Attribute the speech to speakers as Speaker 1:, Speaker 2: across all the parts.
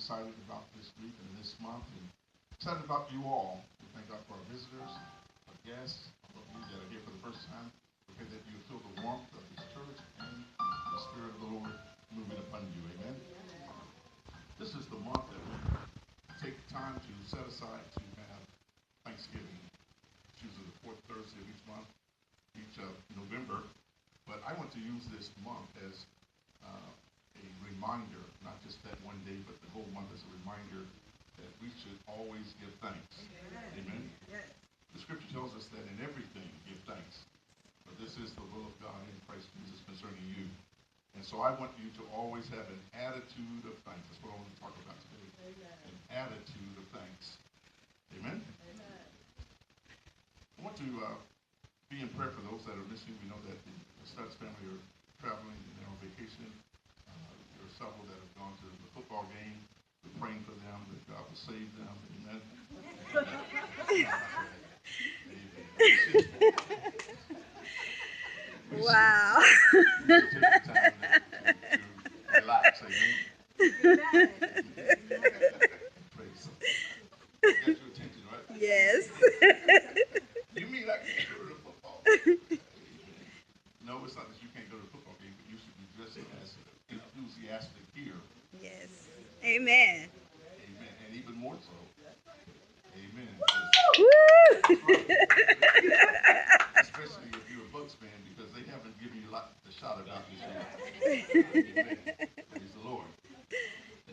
Speaker 1: excited about this week and this month, and excited about you all. We thank God for our visitors, our guests, all of you that are here for the first time. We pray that you feel the warmth of His church and the Spirit of the Lord moving upon you. Amen. This is the month that we take time to set aside to have Thanksgiving. It's usually the fourth Thursday of each month, each November. But I want to use this month as a reminder, not just that one day, but the whole month as a reminder that we should always give thanks. Amen. Yes. The scripture tells us that in everything give thanks. For this is the will of God in Christ Jesus concerning you. And so I want you to always have an attitude of thanks. That's what I want to talk about today. Amen. An attitude of thanks. Amen? Amen. I want to be in prayer for those that are missing. We know that the Stutz family are traveling and they're on vacation. There are several that have gone to the football game. We're praying for them, that God will save them. Amen.
Speaker 2: Wow.
Speaker 1: We should take the time to relax. Amen. Praise Him. Got your attention, right?
Speaker 2: Yes.
Speaker 1: You mean I can't go to the football? No, it's not that you can't go to the football game, but you should be just as enthusiastic here.
Speaker 2: Yes. Amen.
Speaker 1: Amen. And even more so. Amen.
Speaker 2: Woo!
Speaker 1: Especially if you're a Bucks fan, because they haven't given you a lot to shout about this year. Amen. Praise the Lord.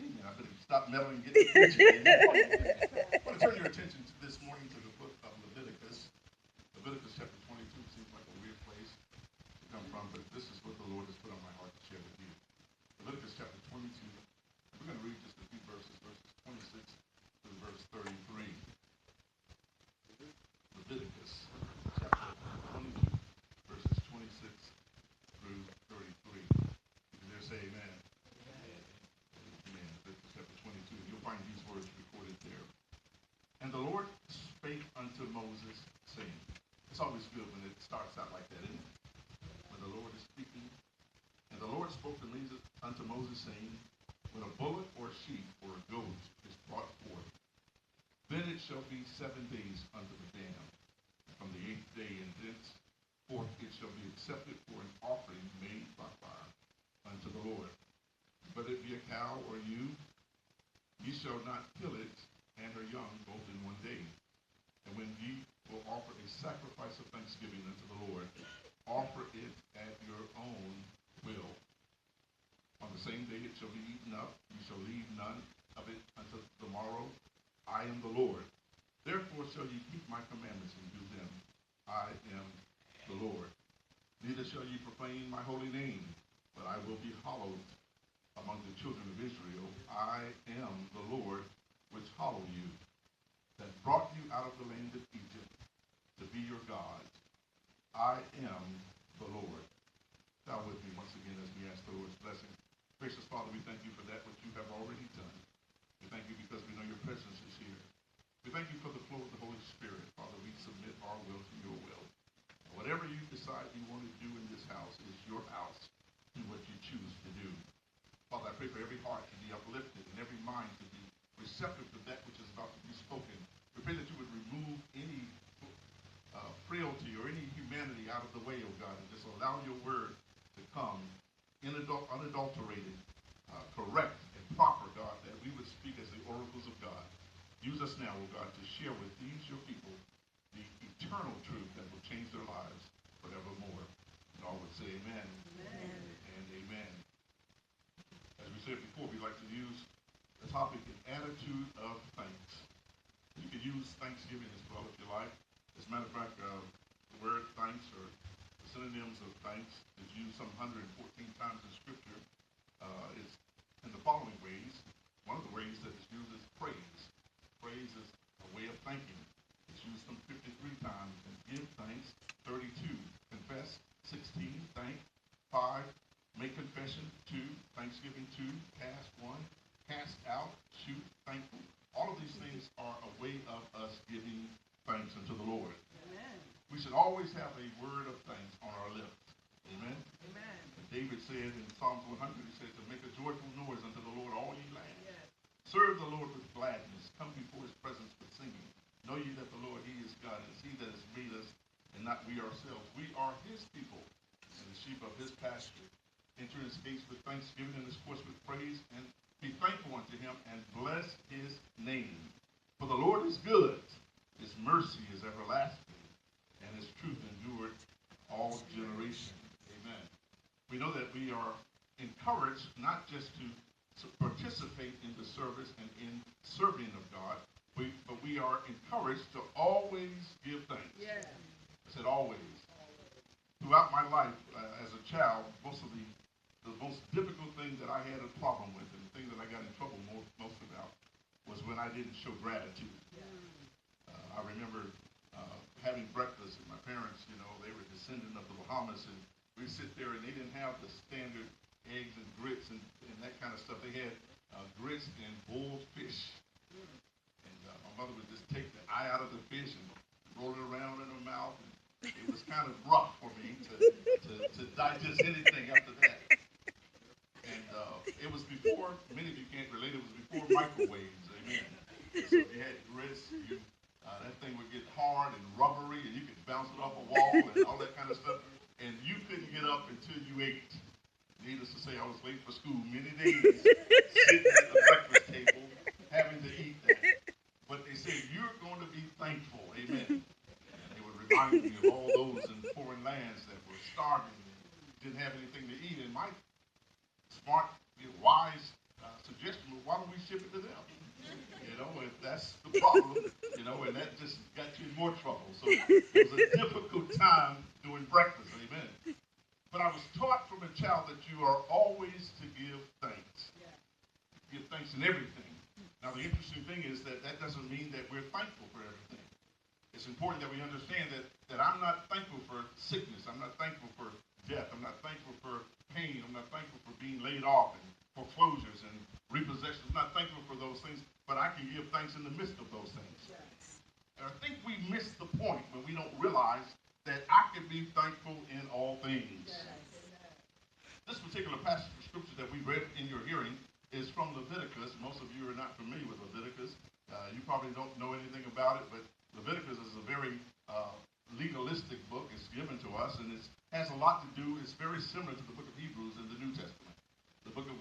Speaker 1: Amen. I better stop meddling and get the preaching. I want to turn your attention to this morning to the book of Leviticus. Leviticus chapter 22 seems like a weird place to come from, but this is what the Lord has put on my heart to share with you. Leviticus chapter 22. We're going to read just a few verses 26 through verse 33. Leviticus chapter 22, verses 26 through 33. You can there say amen. Amen. Leviticus chapter 22. You'll find these words recorded there. And the Lord spake unto Moses, saying, it's always good when it starts out like that, isn't it? When the Lord is speaking. And the Lord spoke unto Moses, saying, when a bullock or a sheep or a goat is brought forth, then it shall be 7 days unto the dam. From the 8th day and thenceforth it shall be accepted for an offering made by fire unto the Lord. But it be a cow or a ewe, ye shall not kill it and her young both in 1 day. And when ye will offer a sacrifice of thanksgiving unto the Lord, offer it at your own will. On the same day it shall be eaten up, you shall leave none of it until the morrow. I am the Lord. Therefore shall ye keep my commandments and do them. I am the Lord. Neither shall ye profane my holy name, but I will be hallowed among the children of Israel. I am the Lord which hallow you, that brought you out of the land of Egypt to be your God. I am the Lord. Bow with me once again as we ask the Lord's blessing. Gracious Father, we thank you for that which you have already done. We thank you because we know your presence is here. We thank you for the flow of the Holy Spirit. Father, we submit our will to your will. And whatever you decide you want to do in this house is your house. Do what you choose to do. Father, I pray for every heart to be uplifted and every mind to be receptive to that which is about to be spoken. We pray that you would remove any frailty or any humanity out of the way, oh God, and just allow your word to come unadulterated, correct, and proper, God, that we would speak as the oracles of God. Use us now, oh God, to share with these your people the eternal truth that will change their lives forevermore. And all would say amen. Amen. And amen. As we said before, we like to use the topic, an attitude of thanks. You can use thanksgiving as well if you like. As a matter of fact, the word thanks or the synonyms of thanks is used some 114 times in Scripture. It's in the following ways. One of the ways that it's used is praise. Praise is a way of thanking. It's used some 53 times. And give thanks, 32. Confess, 16. Thank, 5. Make confession, 2. Thanksgiving, 2. Cast, 1. Cast out, shoot, thankful. All of these things are a way of us giving thanks unto the Lord. Amen. We should always have a word of thanks on our lips. Amen. Amen. David said in Psalms 100, he said to make a joyful noise unto the Lord, all ye lands. Yes. Serve the Lord with gladness. Come before his presence with singing. Know ye that the Lord, he is God. It is he that has made us, and not we ourselves. We are his people, and the sheep of his pasture. Enter his gates with thanksgiving, and his courts with praise, and be thankful unto him, and bless his name. For the Lord is good. His mercy is everlasting, and his truth endured all generations. Amen. We know that we are encouraged not just to participate in the service and in serving of God, but we are encouraged to always give thanks. Yeah. I said always. Throughout my life as a child, the most difficult thing that I had a problem with, and the thing that I got in trouble most about, was when I didn't show gratitude. I remember having breakfast, and my parents, they were descendant of the Bahamas, and we sit there, and they didn't have the standard eggs and grits and that kind of stuff. They had grits and boiled fish. And my mother would just take the eye out of the fish and roll it around in her mouth. And it was kind of rough for me to digest anything after that. And it was before, many of you can't relate, it was before microwaves. Amen. So if you had grits, that thing would get hard and rubbery, and you could bounce it off a wall and all that kind of stuff. And you couldn't get up until you ate. Needless to say, I was late for school many days, sitting at the breakfast table, having to eat that. But they said, you're going to be thankful. Amen. And they would remind me of all those in foreign lands that were starving and didn't have anything to eat. And my smart, wise suggestion was, why don't we ship it to them? If that's the problem, and that just got you in more trouble. So it was a difficult time doing breakfast. Amen. But I was taught from a child that you are always to give thanks. Yeah. Give thanks in everything. Now, the interesting thing is that doesn't mean that we're thankful for everything. It's important that we understand that I'm not thankful for sickness. I'm not thankful for death. I'm not thankful for pain. I'm not thankful for being laid off and foreclosures and repossessions. I'm not thankful for those things, but I can give thanks in the midst of those things. Yes. And I think we miss the point when we don't realize that I can be thankful in all things. Yes. This particular passage of scripture that we read in your hearing is from Leviticus. Most of you are not familiar with Leviticus. You probably don't know anything about it, but Leviticus is a very legalistic book. It's given to us, and it has a lot to do. It's very similar to the book of Hebrews in the New Testament. The book of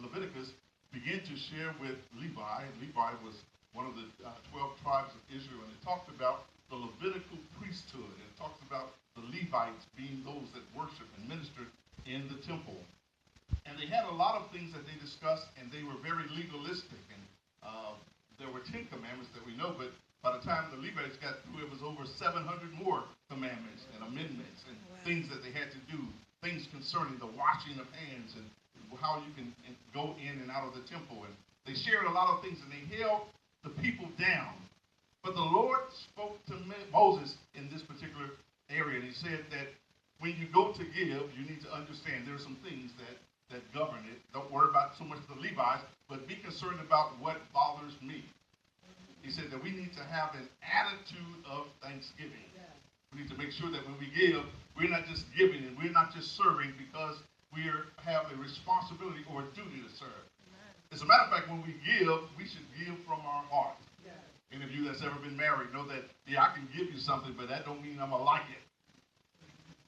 Speaker 1: Leviticus began to share with Levi. Levi was one of the 12 tribes of Israel, and it talked about the Levitical priesthood. It talks about the Levites being those that worship and ministered in the temple. And they had a lot of things that they discussed, and they were very legalistic. And there were 10 commandments that we know, but by the time the Levites got through, it was over 700 more commandments and amendments and things that they had to do, things concerning the washing of hands and how you can go in and out of the temple. And they shared a lot of things, and they held the people down. But the Lord spoke to Moses in this particular area, and he said that when you go to give, you need to understand there are some things that govern it. Don't worry about so much the Levites, but be concerned about what bothers me. He said that we need to have an attitude of thanksgiving. We need to make sure that when we give, we're not just giving and we're not just serving because we have a responsibility or a duty to serve. As a matter of fact, when we give, we should give from our heart. Any of you that's ever been married know that, yeah, I can give you something, but that don't mean I'm going to like it.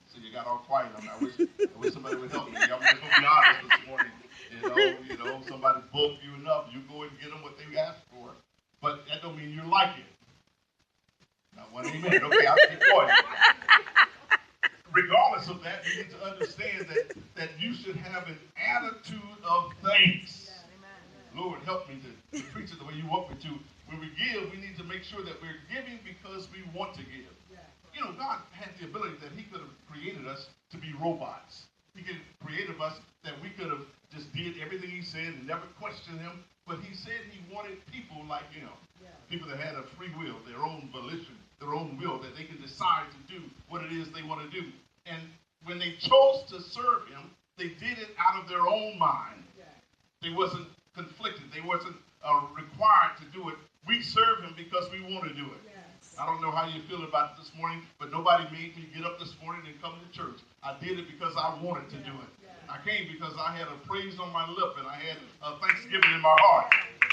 Speaker 1: So you got all quiet on me. I wish somebody would help me. I'm just going to be honest this morning. Somebody booked you enough. You go and get them what they asked for. But that don't mean you like it. Now, one amen. Okay, I'll keep going. Regardless of that, you need to understand that you should have an attitude of thanks. Lord, help me to preach it the way you want me to. When we give, we need to make sure that we're giving because we want to give. God had the ability that he could have created us to be robots. He could have created us that we could have just did everything he said and never questioned him. But he said he wanted people like him. People that had a free will, their own volition, their own will, that they could decide to do what it is they want to do. And when they chose to serve him, they did it out of their own mind. They wasn't conflicted. They wasn't required to do it. We serve him because we want to do it. I don't know how you feel about it this morning, but nobody made me get up this morning and come to church. I did it because I wanted to do it. I came because I had a praise on my lip and I had a thanksgiving in my heart.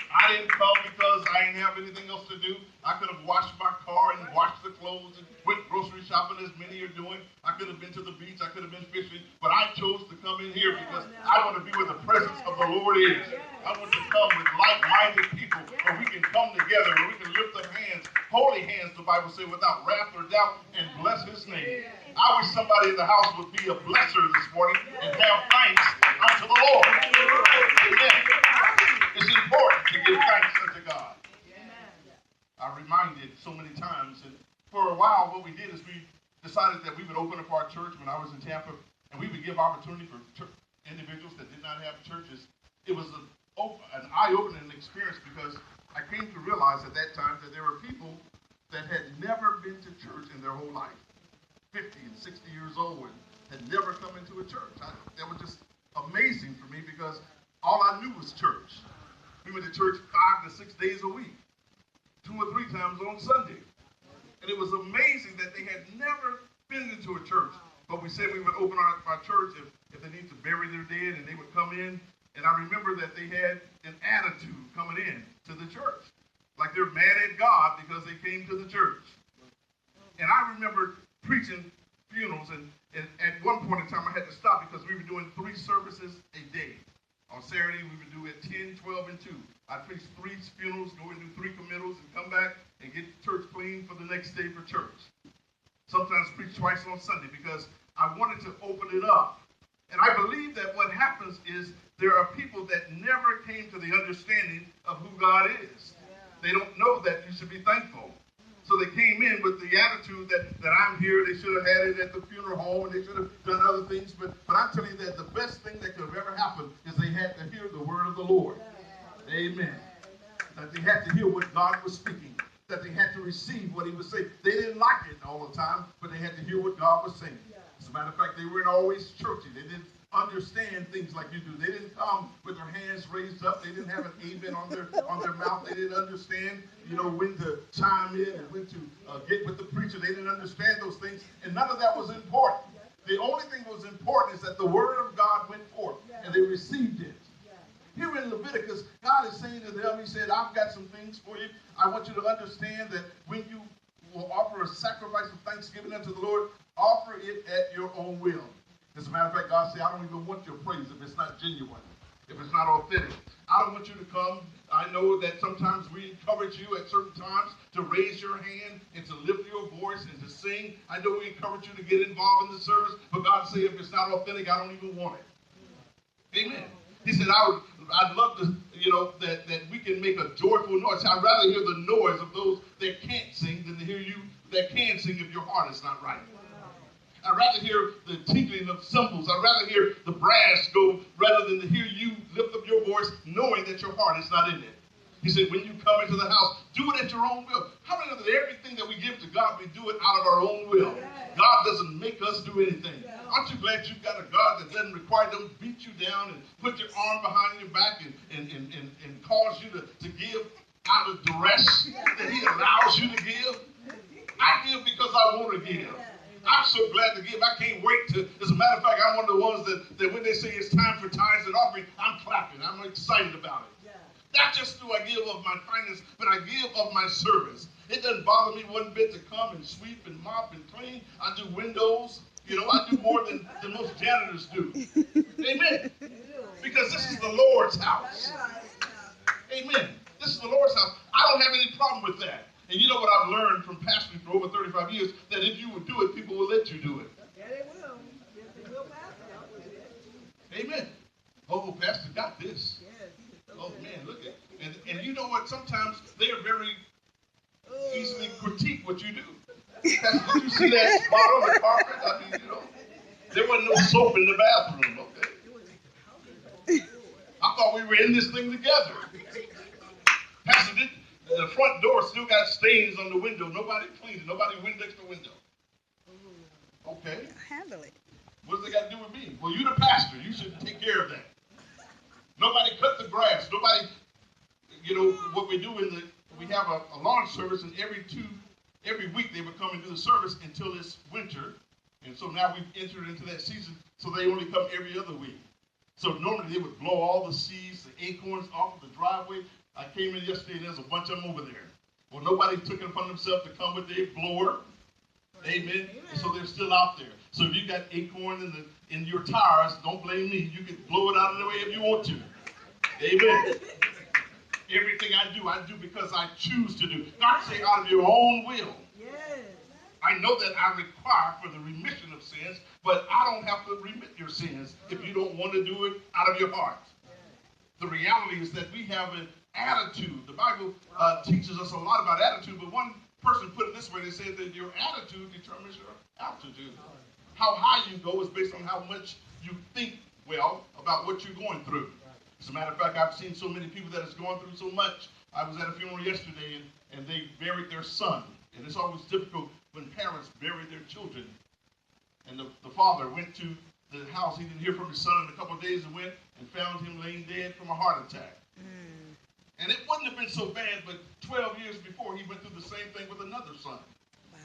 Speaker 1: I didn't come because I didn't have anything else to do. I could have washed my car and washed the clothes and went grocery shopping as many are doing. I could have been to the beach. I could have been fishing. But I chose to come in here because I want to be where the presence of the Lord is. I want to come with like-minded people where we can come together, where we can lift up hands, holy hands, the Bible says, without wrath or doubt, and bless his name. I wish somebody in the house would be a blesser this morning and have thanks unto the Lord. Amen. It's important to give thanks unto God. I'm reminded so many times, and for a while what we did is we decided that we would open up our church when I was in Tampa, and we would give opportunity for individuals that did not have churches. It was an eye-opening experience because I came to realize at that time that there were people that had never been to church in their whole life, 50 and 60 years old, and had never come into a church. That was just amazing for me because all I knew was church. We went to church 5 to 6 days a week, 2 or 3 times on Sunday. And it was amazing that they had never been into a church. But we said we would open our church if they need to bury their dead, and they would come in. And I remember that they had an attitude coming in to the church. Like they're mad at God because they came to the church. And I remember preaching funerals, and at one point in time I had to stop because we were doing 3 services a day. On Saturday, we would do it 10, 12, and 2. I'd preach 3 funerals, go and do 3 committals, and come back and get the church clean for the next day for church. Sometimes preach twice on Sunday because I wanted to open it up. And I believe that what happens is there are people that never came to the understanding of who God is. They don't know that you should be thankful. So they came in with the attitude that I'm here, they should have had it at the funeral home, and they should have done other things. But I'm telling you that the best thing that could have ever happened is they had to hear the word of the Lord. Amen. That they had to hear what God was speaking. That they had to receive what he was saying. They didn't like it all the time, but they had to hear what God was saying. As a matter of fact, they weren't always churchy. They didn't understand things like you do. They didn't come with their hands raised up. They didn't have an amen on their mouth. They didn't understand, when to chime in and when to get with the preacher. They didn't understand those things, and none of that was important. The only thing that was important is that the word of God went forth, and they received it. Here in Leviticus, God is saying to them, he said, I've got some things for you. I want you to understand that when you will offer a sacrifice of thanksgiving unto the Lord, offer it at your own will. As a matter of fact, God said, I don't even want your praise if it's not genuine, if it's not authentic. I don't want you to come. I know that sometimes we encourage you at certain times to raise your hand and to lift your voice and to sing. I know we encourage you to get involved in the service, but God said, if it's not authentic, I don't even want it. Amen. He said, I'd love to, that we can make a joyful noise. I'd rather hear the noise of those that can't sing than to hear you that can sing if your heart is not right. I'd rather hear the tinkling of cymbals. I'd rather hear the brass go rather than to hear you lift up your voice knowing that your heart is not in it. He said, when you come into the house, do it at your own will. How many of that everything that we give to God, we do it out of our own will? God doesn't make us do anything. Aren't you glad you've got a God that doesn't require them to beat you down and put your arm behind your back and cause you to give out of duress that he allows you to give? I give because I want to give. I'm so glad to give. I can't wait to. As a matter of fact, I'm one of the ones that when they say it's time for tithes and offering, I'm clapping. I'm excited about it. Not just do I give of my finance, but I give of my service. It doesn't bother me one bit to come and sweep and mop and clean. I do windows. I do more than most janitors do. Amen. Because this is the Lord's house. Amen. This is the Lord's house. I don't have any problem with that. And you know what I've learned from pastoring for over 35 years? That if you will do it, people will let you do it.
Speaker 3: Yeah, they will. Yes, they will, Pastor.
Speaker 1: Amen. Oh, Pastor got this. Oh, man, look at it. And you know what? Sometimes they are very easily critique what you do. Pastor, did you see that spot on the carpet? I mean, there wasn't no soap in the bathroom, okay? I thought we were in this thing together. Pastor, the front door still got stains on the window. Nobody cleaned it. Nobody Windex the window. Okay.
Speaker 2: Handle it.
Speaker 1: What does it got to do with me? Well, you're the pastor. You should take care of that. Nobody cut the grass. Nobody, what we do we have a lawn service, and every week they would come and do the service until it's winter. And so now we've entered into that season, so they only come every other week. So normally they would blow all the seeds, the acorns off of the driveway. I came in yesterday and there's a bunch of them over there. Well, nobody took it upon themselves to come with their blower. Amen. And so they're still out there. So if you got acorn in your tires, don't blame me. You can blow it out of the way if you want to. Amen. Everything I do because I choose to do. God say out of your own will.
Speaker 3: Yes.
Speaker 1: I know that I require for the remission of sins, but I don't have to remit your sins if you don't want to do it out of your heart. The reality is that we have an attitude. The Bible teaches us a lot about attitude, but one person put it this way. They said that your attitude determines your altitude. How high you go is based on how much you think well about what you're going through. As a matter of fact, I've seen so many people that has gone through so much. I was at a funeral yesterday, and they buried their son. And it's always difficult when parents bury their children. And the father went to the house. He didn't hear from his son in a couple of days and went and found him laying dead from a heart attack. And it wouldn't have been so bad, but 12 years before, he went through the same thing with another son.
Speaker 2: Wow.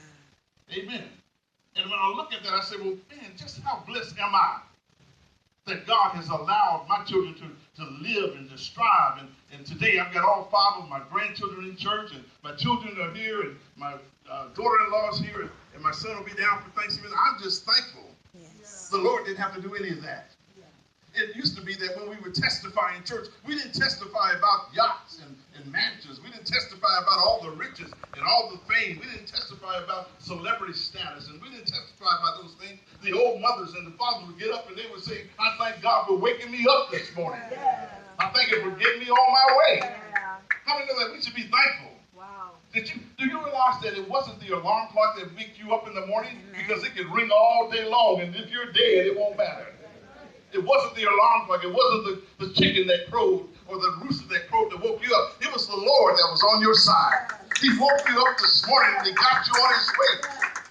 Speaker 1: Amen. And when I look at that, I say, well, man, just how blessed am I that God has allowed my children to live and to strive. And today I've got all 5 of my grandchildren in church, and my children are here, and my daughter-in-law is here, and my son will be down for Thanksgiving. I'm just thankful.
Speaker 2: Yes.
Speaker 1: The Lord didn't have to do any of that. It used to be that when we would testify in church, we didn't testify about yachts and mansions. We didn't testify about all the riches and all the fame. We didn't testify about celebrity status, and we didn't testify about those things. The old mothers and the fathers would get up and they would say, I thank God for waking me up this morning.
Speaker 3: Yeah.
Speaker 1: I thank Him for getting me on my way.
Speaker 3: Yeah.
Speaker 1: How many know that we should be thankful?
Speaker 3: Wow.
Speaker 1: Do you realize that it wasn't the alarm clock that waked you up in the morning?
Speaker 2: Amen.
Speaker 1: Because it could ring all day long, and if you're dead, it won't matter. It wasn't the alarm clock. It wasn't the chicken that crowed or the rooster that crowed that woke you up. It was the Lord that was on your side. He woke you up this morning and He got you on His way.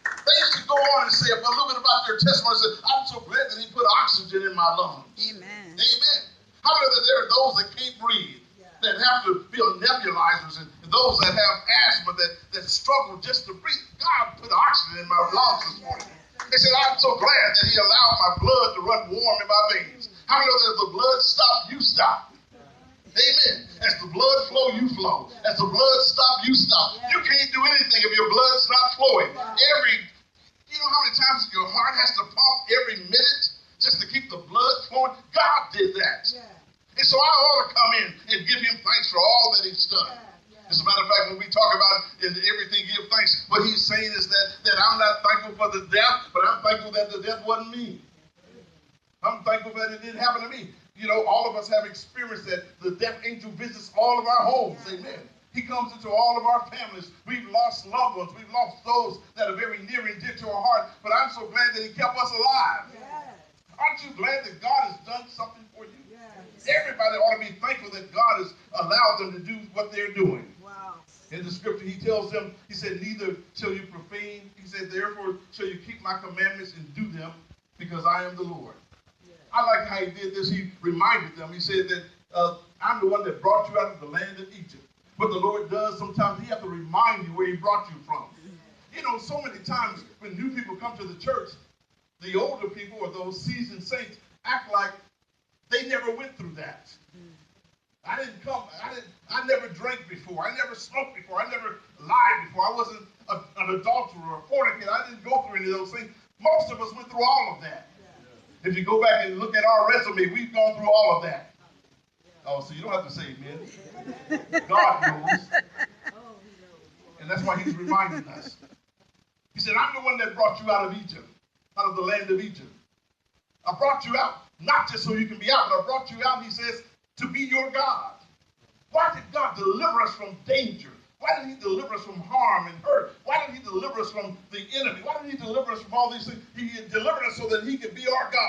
Speaker 1: They used to go on and say a little bit about their testimony. Say, I'm so glad that He put oxygen in my lungs.
Speaker 2: Amen.
Speaker 1: Amen. How many of there are those that can't breathe, that have to be on nebulizers, and those that have asthma, that struggle just to breathe? God put oxygen in my lungs this morning. They said, I'm so glad that He allowed my blood to run warm in my veins. How many know that if the blood stops, you stop? Amen. As the blood flow, you flow. As the blood stop, you stop. You can't do anything if your blood's not flowing. You know how many times your heart has to pump every minute just to keep the blood flowing? God did that. And so I ought to come in and give Him thanks for all that He's done. As a matter of fact, when we talk about in everything, give thanks, what He's saying is that I'm not thankful for the death, but I'm thankful that the death wasn't me. I'm thankful that it didn't happen to me. You know, all of us have experienced that the death angel visits all of our homes. Amen. He comes into all of our families. We've lost loved ones. We've lost those that are very near and dear to our heart. But I'm so glad that He kept us alive. Aren't you glad that God has done something for you? Everybody ought to be thankful that God has allowed them to do what they're doing.
Speaker 3: Wow.
Speaker 1: In the scripture, He tells them, He said, neither shall you profane. He said, therefore shall you keep my commandments and do them, because I am the Lord. I like how He did this. He reminded them. He said that I'm the one that brought you out of the land of Egypt. But the Lord does sometimes, He has to remind you where He brought you from. You know, so many times when new people come to the church, the older people or those seasoned saints act like they never went through that. I never drank before. I never smoked before. I never lied before. I wasn't an adulterer or a fornicator. I didn't go through any of those things. Most of us went through all of that. If you go back and look at our resume, we've gone through all of that. Oh, so you don't have to say amen. God knows. And that's why He's reminding us. He said, I'm the one that brought you out of Egypt, out of the land of Egypt. I brought you out, not just so you can be out, but I brought you out, He says, to be your God. Why did God deliver us from danger? Why did He deliver us from harm and hurt? Why did He deliver us from the enemy? Why did He deliver us from all these things? He delivered us so that He could be our God.